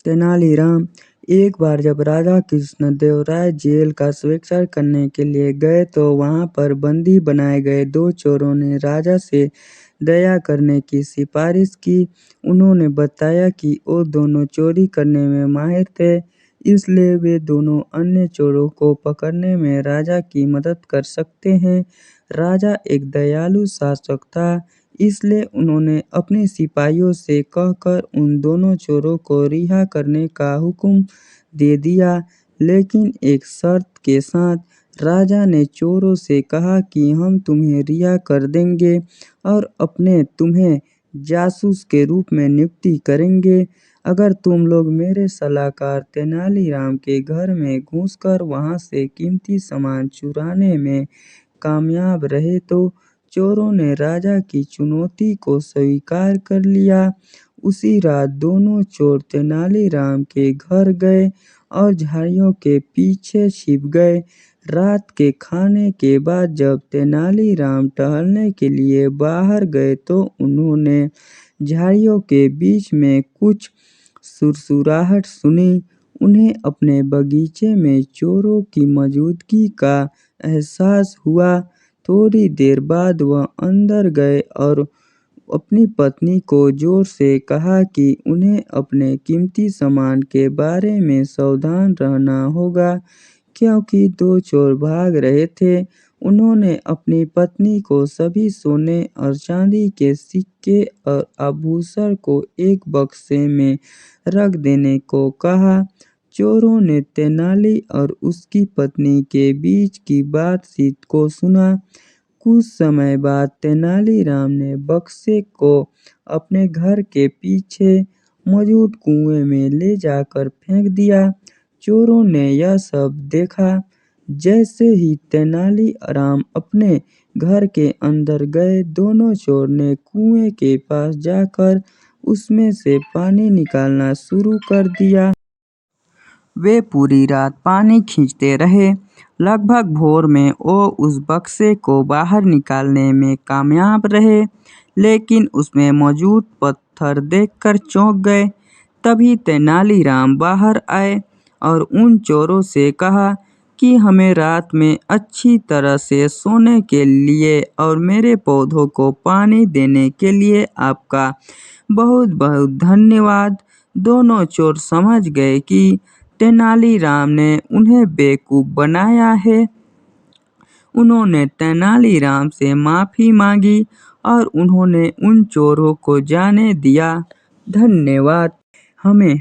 तेनालीराम। एक बार जब राजा कृष्णदेवराय जेल का सर्वेक्षण करने के लिए गए तो वहां पर बंदी बनाए गए दो चोरों ने राजा से दया करने की सिफारिश की। उन्होंने बताया कि वो दोनों चोरी करने में माहिर थे, इसलिए वे दोनों अन्य चोरों को पकड़ने में राजा की मदद कर सकते हैं। राजा एक दयालु शासक था, इसलिए उन्होंने अपने सिपाहियों से कहकर उन दोनों चोरों को रिहा करने का हुक्म दे दिया, लेकिन एक शर्त के साथ। राजा ने चोरों से कहा कि हम तुम्हें रिहा कर देंगे और अपने तुम्हें जासूस के रूप में नियुक्ति करेंगे अगर तुम लोग मेरे सलाहकार तेनालीराम के घर में घुसकर वहां से कीमती सामान चुराने में कामयाब रहे तो। चोरों ने राजा की चुनौती को स्वीकार कर लिया। उसी रात दोनों चोर तेनालीराम के घर गए और झाड़ियों के पीछे छिप गए। रात के खाने के बाद जब तेनालीराम टहलने के लिए बाहर गए तो उन्होंने झाड़ियों के बीच में कुछ सुरसुराहट सुनी। उन्हें अपने बगीचे में चोरों की मौजूदगी का एहसास हुआ। थोड़ी देर बाद वह अंदर गए और अपनी पत्नी को जोर से कहा कि उन्हें अपने कीमती सामान के बारे में सावधान रहना होगा, क्योंकि दो चोर भाग रहे थे। उन्होंने अपनी पत्नी को सभी सोने और चांदी के सिक्के और आभूषण को एक बक्से में रख देने को कहा। चोरों ने तेनाली और उसकी पत्नी के बीच की बातचीत को सुना। कुछ समय बाद तेनालीराम ने बक्से को अपने घर के पीछे मौजूद कुएं में ले जाकर फेंक दिया। चोरों ने यह सब देखा। जैसे ही तेनालीराम अपने घर के अंदर गए, दोनों चोर ने कुएं के पास जाकर उसमें से पानी निकालना शुरू कर दिया। वे पूरी रात पानी खींचते रहे। लगभग भोर में वो उस बक्से को बाहर निकालने में कामयाब रहे, लेकिन उसमें मौजूद पत्थर देखकर चौंक गए। तभी तेनालीराम बाहर आए और उन चोरों से कहा कि हमें रात में अच्छी तरह से सोने के लिए और मेरे पौधों को पानी देने के लिए आपका बहुत बहुत धन्यवाद। दोनों चोर समझ गए कि तेनालीराम ने उन्हें बेवकूफ बनाया है। उन्होंने तेनालीराम से माफी मांगी और उन्होंने उन चोरों को जाने दिया। धन्यवाद। हमें